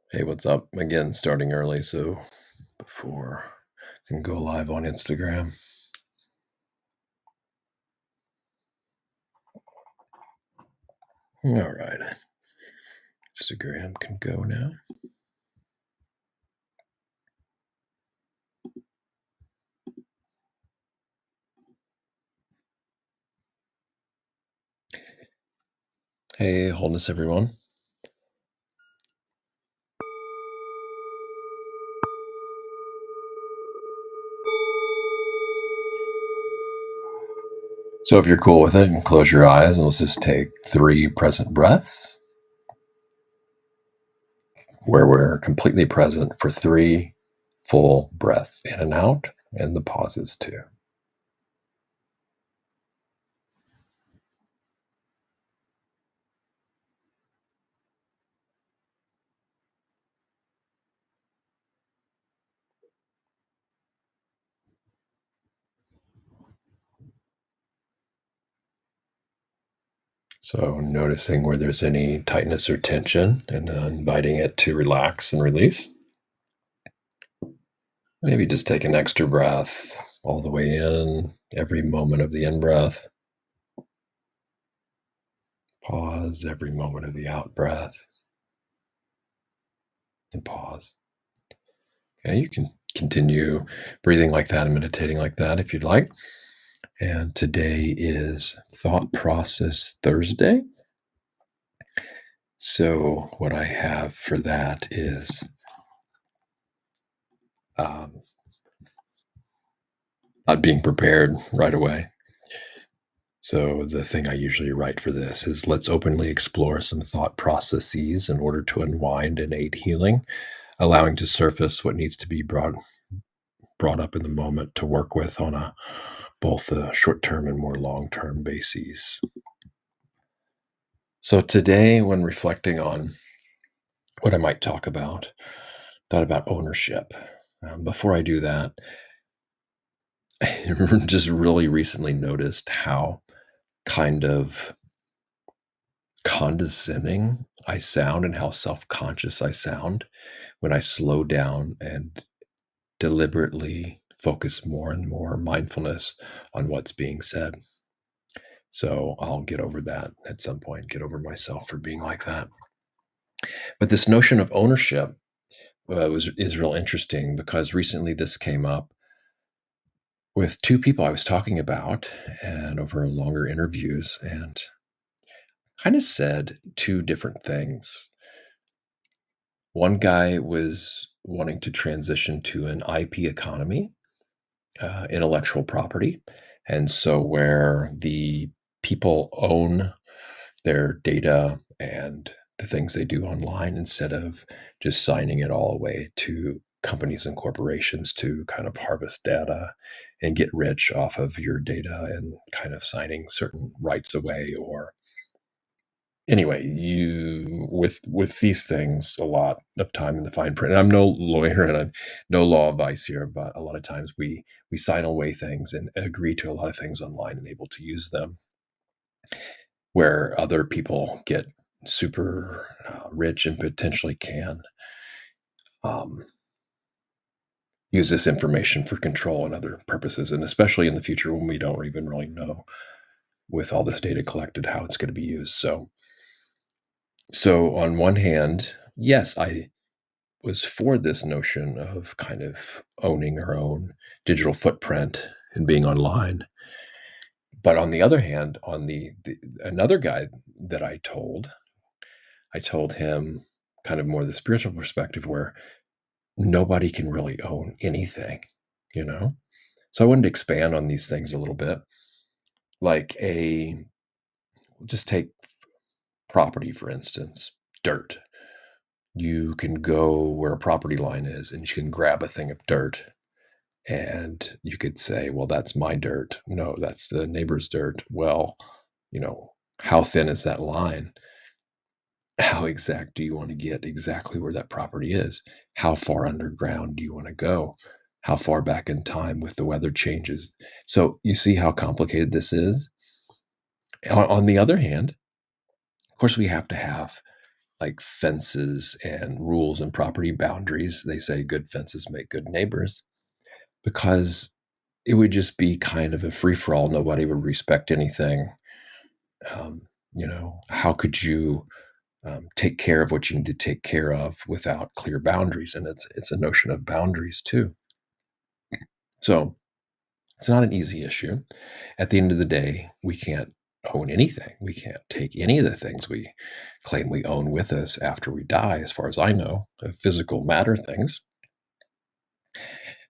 Hey, what's up? Again, starting early, so before I can go live on Instagram. All right, Instagram can go now. Hey, wholeness, everyone. So if you're cool with it, close your eyes and let's just take 3 present breaths where we're completely present for 3 full breaths in and out, and the pauses too. So noticing where there's any tightness or tension and inviting it to relax and release. Maybe just take an extra breath all the way in, every moment of the in breath. Pause every moment of the out breath and pause. Okay, you can continue breathing like that and meditating like that if you'd like. And today is Thought Process Thursday. So, what I have for that is not being prepared right away. So, the thing I usually write for this is let's openly explore some thought processes in order to unwind and aid healing, allowing to surface what needs to be brought up in the moment to work with on a both a short-term and more long-term bases. So today, when reflecting on what I might talk about, thought about ownership. Before I do that, I just really recently noticed how kind of condescending I sound and how self-conscious I sound when I slow down and deliberately focus more and more mindfulness on what's being said. So I'll get over that at some point, get over myself for being like that. But this notion of ownership is real interesting because recently this came up with 2 people I was talking about and over longer interviews and kind of said 2 different things. One guy was wanting to transition to an IP economy, intellectual property, and so where the people own their data and the things they do online instead of just signing it all away to companies and corporations to kind of harvest data and get rich off of your data and kind of signing certain rights away. Or anyway, you with these things, a lot of time in the fine print, and I'm no lawyer and I'm no law advice here, but a lot of times we sign away things and agree to a lot of things online and able to use them where other people get super rich and potentially can um, use this information for control and other purposes, and especially in the future when we don't even really know with all this data collected how it's going to be used. So on one hand, yes, I was for this notion of kind of owning our own digital footprint and being online. But on the other hand, on the another guy that I told him kind of more the spiritual perspective where nobody can really own anything, you know? So I wanted to expand on these things a little bit. Like just take property, for instance, dirt. You can go where a property line is and you can grab a thing of dirt and you could say, well, that's my dirt. No, that's the neighbor's dirt. Well, you know, how thin is that line? How exact do you want to get exactly where that property is? How far underground do you want to go? How far back in time with the weather changes? So you see how complicated this is? On the other hand, of course, we have to have like fences and rules and property boundaries. They say good fences make good neighbors because it would just be kind of a free for all. Nobody would respect anything. Um, how could you take care of what you need to take care of without clear boundaries? And it's a notion of boundaries too. So it's not an easy issue. At the end of the day, we can't own anything. We can't take any of the things we claim we own with us after we die, as far as I know, physical matter things.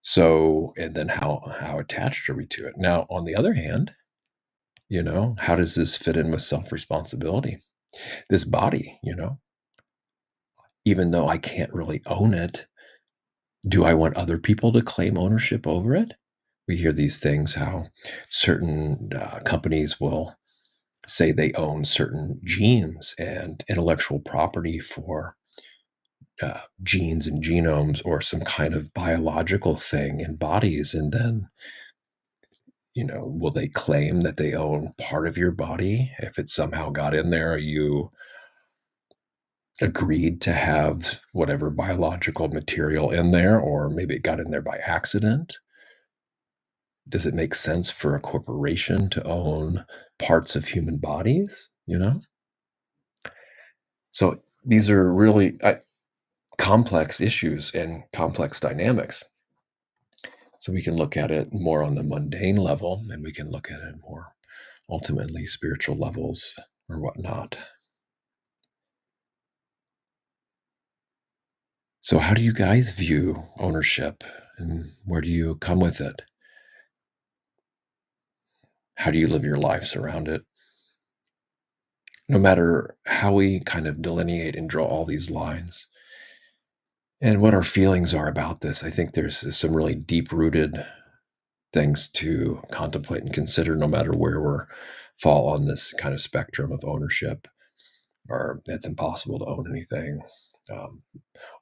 So, and then how attached are we to it? Now, on the other hand, how does this fit in with self-responsibility? This body, even though I can't really own it, do I want other people to claim ownership over it? We hear these things how certain companies will say they own certain genes and intellectual property for genes and genomes or some kind of biological thing in bodies. And then, will they claim that they own part of your body if it somehow got in there? You agreed to have whatever biological material in there, or maybe it got in there by accident. Does it make sense for a corporation to own parts of human bodies? So these are really complex issues and complex dynamics. So we can look at it more on the mundane level, and we can look at it more ultimately spiritual levels or whatnot. So how do you guys view ownership, and where do you come with it? How do you live your lives around it? No matter how we kind of delineate and draw all these lines and what our feelings are about this, I think there's some really deep rooted things to contemplate and consider no matter where we fall on this kind of spectrum of ownership, or it's impossible to own anything, um,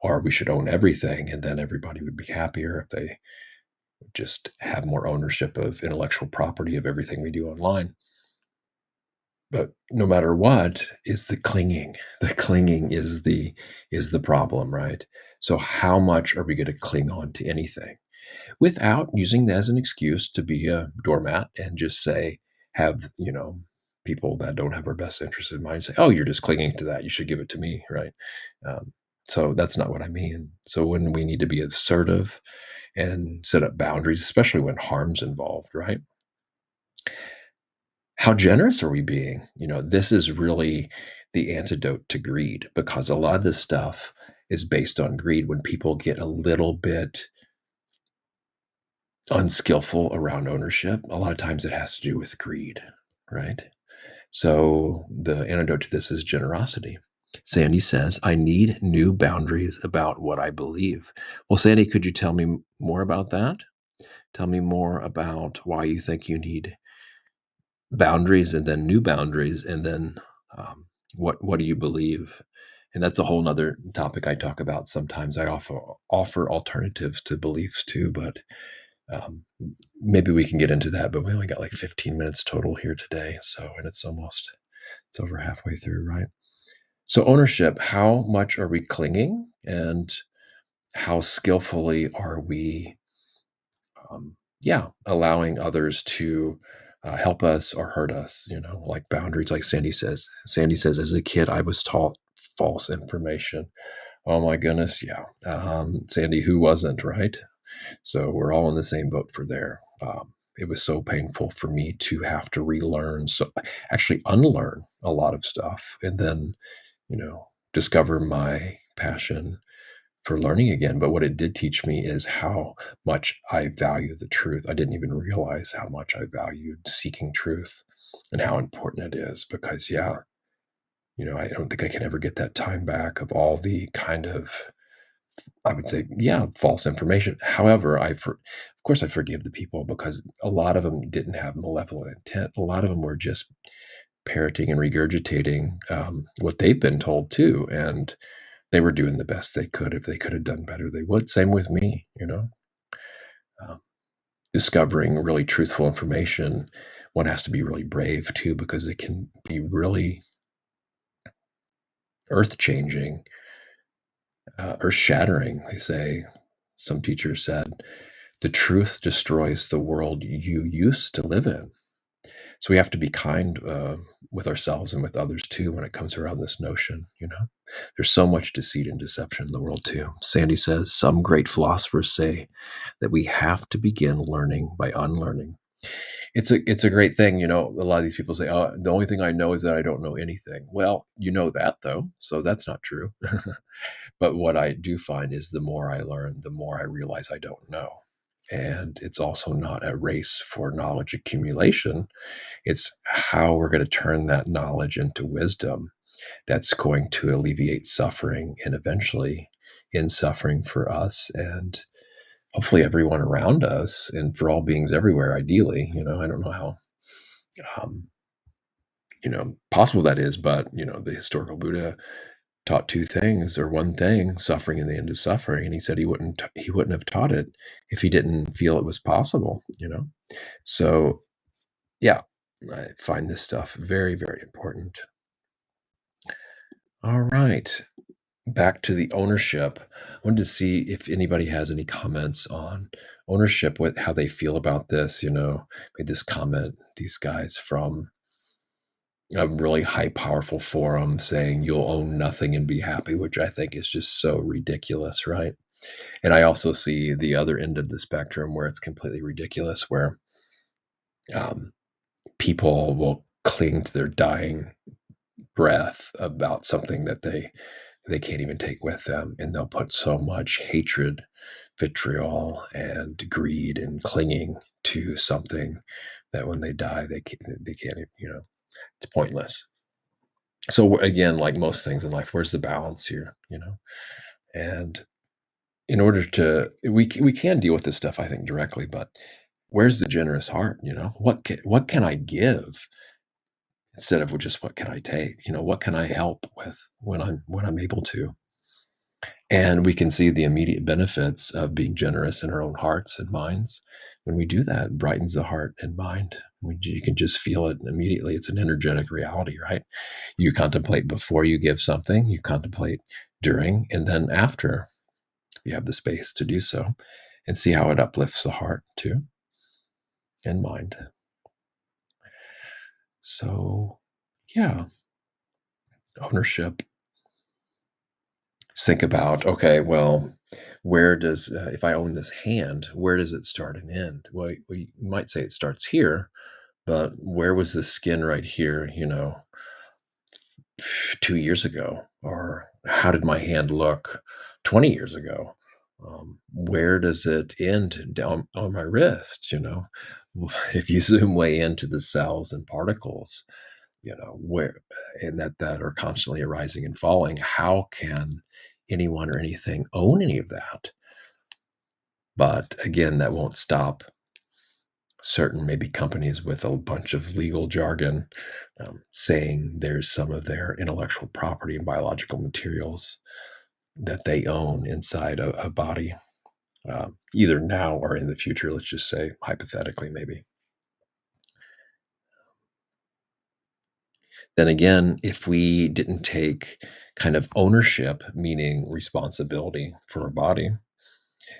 or we should own everything and then everybody would be happier if they just have more ownership of intellectual property of everything we do online. But no matter what, is the clinging is the problem, right? So how much are we going to cling on to anything without using that as an excuse to be a doormat and just say, have, people that don't have our best interests in mind say, oh, you're just clinging to that. You should give it to me. Right. Um, so that's not what I mean. So when we need to be assertive and set up boundaries, especially when harm's involved, right? How generous are we being? This is really the antidote to greed because a lot of this stuff is based on greed. When people get a little bit unskillful around ownership, a lot of times it has to do with greed, right? So the antidote to this is generosity. Sandy says, I need new boundaries about what I believe. Well, Sandy, could you tell me more about that? Tell me more about why you think you need boundaries and then new boundaries and then what do you believe? And that's a whole nother topic I talk about sometimes. I offer alternatives to beliefs too, but um, maybe we can get into that, but we only got like 15 minutes total here today. So, and it's over halfway through, right? So ownership, how much are we clinging and how skillfully are we, allowing others to help us or hurt us, like boundaries, like Sandy says. Sandy says, as a kid, I was taught false information. Oh my goodness. Yeah. Sandy, who wasn't, right? So we're all in the same boat for there. It was so painful for me to have to relearn, so actually unlearn a lot of stuff, and then, discover my passion for learning again. But what it did teach me is how much I value the truth. I didn't even realize how much I valued seeking truth and how important it is because, yeah, I don't think I can ever get that time back of all the kind of, I would say, yeah, false information. However, of course, I forgive the people because a lot of them didn't have malevolent intent. A lot of them were just parroting and regurgitating what they've been told too, and they were doing the best they could. If they could have done better, they would. Same with me, um, discovering really truthful information. One has to be really brave too, because it can be really earth-changing, earth-shattering. They say, some teachers said, the truth destroys the world you used to live in. So we have to be kind with ourselves and with others too when it comes around this notion, you know? There's so much deceit and deception in the world too. Sandy says, some great philosophers say that we have to begin learning by unlearning. It's a great thing, you know. A lot of these people say, "Oh, the only thing I know is that I don't know anything." Well, you know that though, so that's not true. But what I do find is the more I learn, the more I realize I don't know. And it's also not a race for knowledge accumulation. It's how we're going to turn that knowledge into wisdom that's going to alleviate suffering and eventually end suffering for us and hopefully everyone around us and for all beings everywhere, ideally. You know, I don't know how um, possible that is, but the historical Buddha taught two things or one thing, suffering and the end of suffering, and he said he wouldn't have taught it if he didn't feel it was possible. So yeah, I find this stuff very, very important. All right, back to the ownership. I wanted to see if anybody has any comments on ownership, what how they feel about this. Made this comment, these guys from a really high, powerful forum saying you'll own nothing and be happy, which I think is just so ridiculous, right? And I also see the other end of the spectrum where it's completely ridiculous, where um, people will cling to their dying breath about something that they can't even take with them, and they'll put so much hatred, vitriol, and greed and clinging to something that when they die they can't even, it's pointless. So again, like most things in life, where's the balance here? And in order to we can deal with this stuff, I think, directly, but where's the generous heart? What can I give instead of just what can I take? What can I help with when I'm able to? And we can see the immediate benefits of being generous in our own hearts and minds. When we do that, it brightens the heart and mind. You can just feel it immediately. It's an energetic reality, right? You contemplate before you give something, you contemplate during, and then after you have the space to do so, and see how it uplifts the heart too and mind. So, yeah, ownership. Think about, okay, well, where does, if I own this hand, where does it start and end? Well, we might say it starts here, but where was the skin right here, 2 years ago? Or how did my hand look 20 years ago? Where does it end down on my wrist? If you zoom way into the cells and particles, where and that are constantly arising and falling, how can anyone or anything own any of that? But again, that won't stop certain maybe companies with a bunch of legal jargon saying there's some of their intellectual property and biological materials that they own inside a body, either now or in the future, let's just say hypothetically maybe. Then again, if we didn't take kind of ownership, meaning responsibility for our body,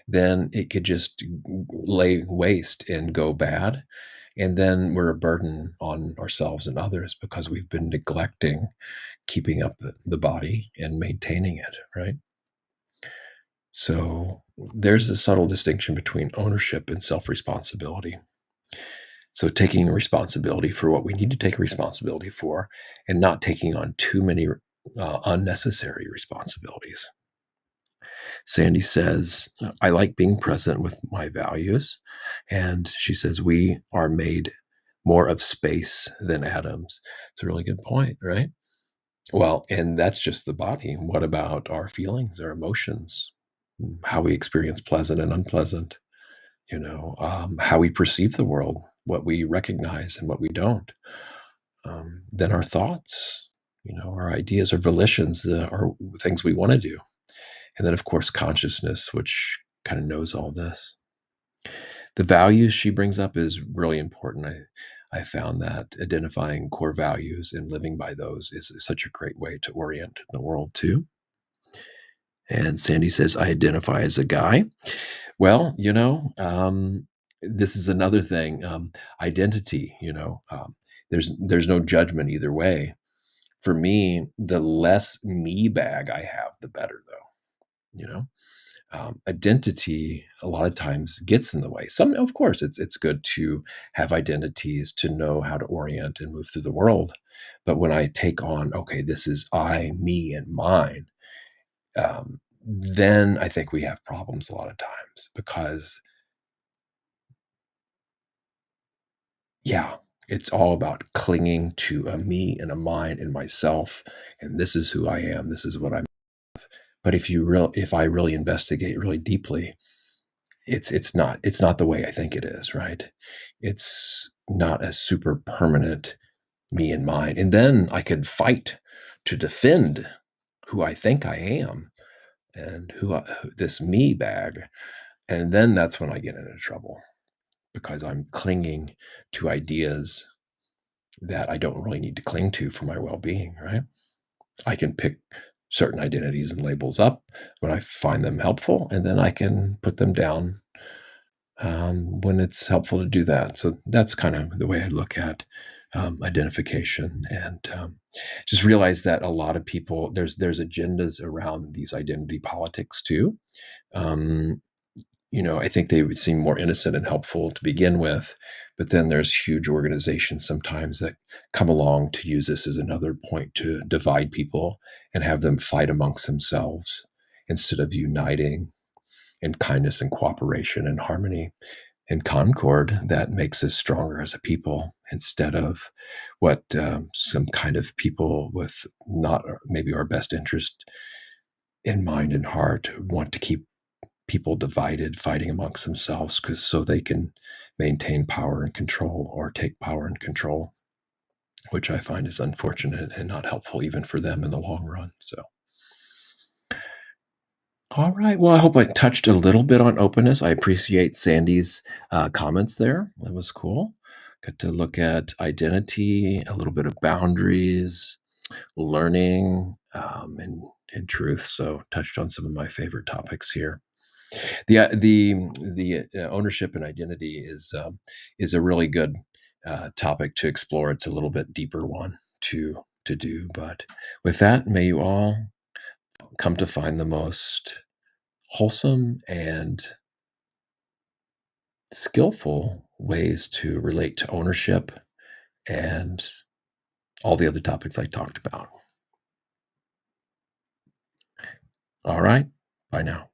then it could just lay waste and go bad. And then we're a burden on ourselves and others because we've been neglecting keeping up the body and maintaining it, right? So there's a subtle distinction between ownership and self responsibility. So taking responsibility for what we need to take responsibility for and not taking on too many unnecessary responsibilities. Sandy says, I like being present with my values. And she says, we are made more of space than atoms. It's a really good point, right? Well, and that's just the body. What about our feelings, our emotions, how we experience pleasant and unpleasant, how we perceive the world, what we recognize and what we don't. Then our thoughts, our ideas, our volitions, are things we want to do. And then, of course, consciousness, which kind of knows all this. The values she brings up is really important. I found that identifying core values and living by those is such a great way to orient the world too. And Sandy says, I identify as a guy. Well, this is another thing. Identity, there's no judgment either way. For me, the less me bag I have, the better, though. Identity a lot of times gets in the way. Of course, it's good to have identities to know how to orient and move through the world. But when I take on, okay, this is I, me, and mine, then I think we have problems a lot of times because, yeah, it's all about clinging to a me and a mine and myself, and this is who I am. This is what I'm. But if I really investigate really deeply, it's not the way I think it is, right? It's not a super permanent me and mine. And then I could fight to defend who I think I am and this me bag. And then that's when I get into trouble because I'm clinging to ideas that I don't really need to cling to for my well-being, right? I can pick certain identities and labels up when I find them helpful, and then I can put them down when it's helpful to do that. So that's kind of the way I look at identification, and just realize that a lot of people there's agendas around these identity politics too. Um, I think they would seem more innocent and helpful to begin with, but then there's huge organizations sometimes that come along to use this as another point to divide people and have them fight amongst themselves instead of uniting in kindness and cooperation and harmony and concord that makes us stronger as a people instead of what some kind of people with not maybe our best interest in mind and heart want to keep people divided, fighting amongst themselves, because so they can maintain power and control or take power and control, which I find is unfortunate and not helpful even for them in the long run. So, all right. Well, I hope I touched a little bit on openness. I appreciate Sandy's comments there. That was cool. Got to look at identity, a little bit of boundaries, learning, and truth. So, touched on some of my favorite topics here. The ownership and identity is a really good topic to explore. It's a little bit deeper one to do, but with that, may you all come to find the most wholesome and skillful ways to relate to ownership and all the other topics I talked about. All right, bye now.